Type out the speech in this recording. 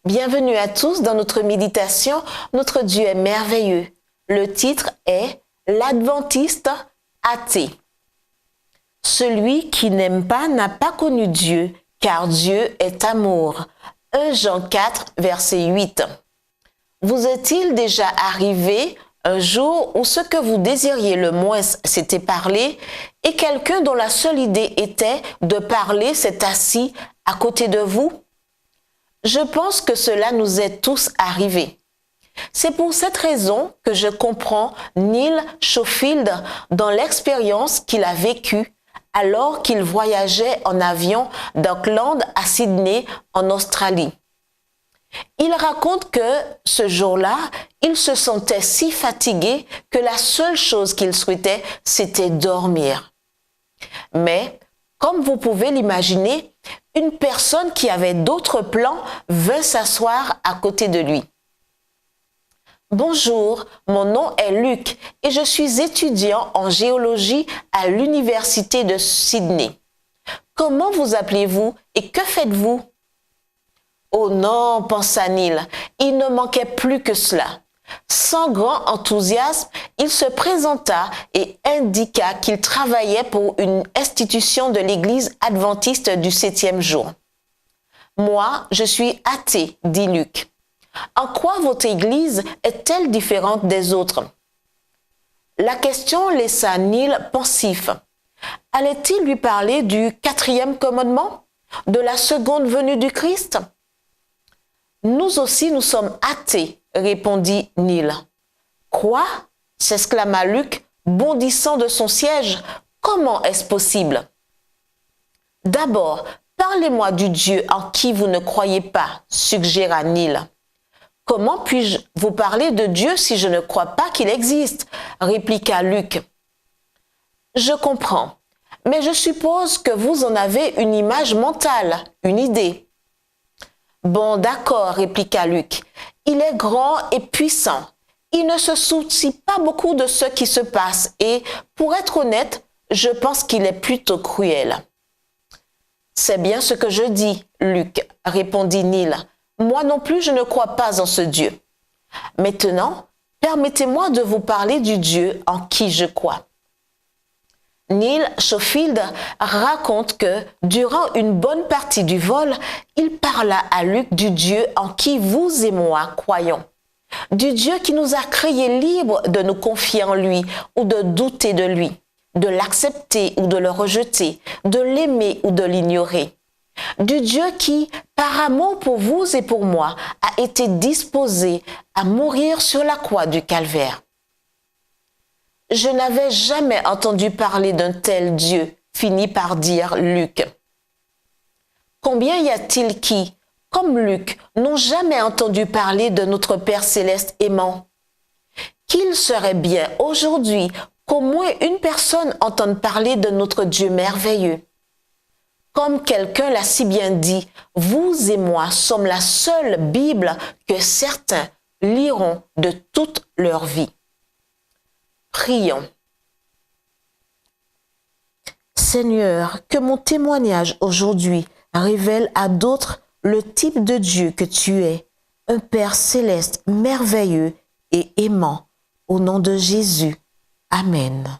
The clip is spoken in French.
Bienvenue à tous dans notre méditation. Notre Dieu est merveilleux. Le titre est L'Adventiste athée. Celui qui n'aime pas n'a pas connu Dieu, car Dieu est amour. 1 Jean 4, verset 8. Vous est-il déjà arrivé un jour où ce que vous désiriez le moins s'était parlé et quelqu'un dont la seule idée était de parler s'est assis à côté de vous? Je pense que cela nous est tous arrivé. C'est pour cette raison que je comprends Neil Schofield dans l'expérience qu'il a vécue alors qu'il voyageait en avion d'Auckland à Sydney en Australie. Il raconte que ce jour-là, il se sentait si fatigué que la seule chose qu'il souhaitait, c'était dormir. Mais, comme vous pouvez l'imaginer, une personne qui avait d'autres plans vint s'asseoir à côté de lui. « Bonjour, mon nom est Luc et je suis étudiant en géologie à l'université de Sydney. Comment vous appelez-vous et que faites-vous » Oh non, pensa Neil, il ne manquait plus que cela. Sans grand enthousiasme, il se présenta et indiqua qu'il travaillait pour une institution de l'Église adventiste du 7e jour. « Moi, je suis athée, dit Luc. En quoi votre Église est-elle différente des autres ?» La question laissa Neil pensif. Allait-il lui parler du 4e commandement, de la seconde venue du Christ ? Nous aussi, nous sommes athées, répondit Neil. Quoi? S'exclama Luc, bondissant de son siège. Comment est-ce possible? D'abord, parlez-moi du Dieu en qui vous ne croyez pas, suggéra Neil. Comment puis-je vous parler de Dieu si je ne crois pas qu'il existe? Répliqua Luc. Je comprends, mais je suppose que vous en avez une image mentale, une idée. Bon, d'accord, répliqua Luc. Il est grand et puissant. Il ne se soucie pas beaucoup de ce qui se passe et, pour être honnête, je pense qu'il est plutôt cruel. C'est bien ce que je dis, Luc, répondit Neil. Moi non plus, je ne crois pas en ce Dieu. Maintenant, permettez-moi de vous parler du Dieu en qui je crois. Neil Schofield raconte que, durant une bonne partie du vol, il parla à Luc du Dieu en qui vous et moi croyons. Du Dieu qui nous a créés libres de nous confier en lui ou de douter de lui, de l'accepter ou de le rejeter, de l'aimer ou de l'ignorer. Du Dieu qui, par amour pour vous et pour moi, a été disposé à mourir sur la croix du Calvaire. Je n'avais jamais entendu parler d'un tel Dieu, finit par dire Luc. Combien y a-t-il qui, comme Luc, n'ont jamais entendu parler de notre Père céleste aimant? Qu'il serait bien aujourd'hui qu'au moins une personne entende parler de notre Dieu merveilleux. Comme quelqu'un l'a si bien dit, vous et moi sommes la seule Bible que certains liront de toute leur vie. Prions. Seigneur, que mon témoignage aujourd'hui révèle à d'autres le type de Dieu que tu es, un Père céleste merveilleux et aimant. Au nom de Jésus. Amen.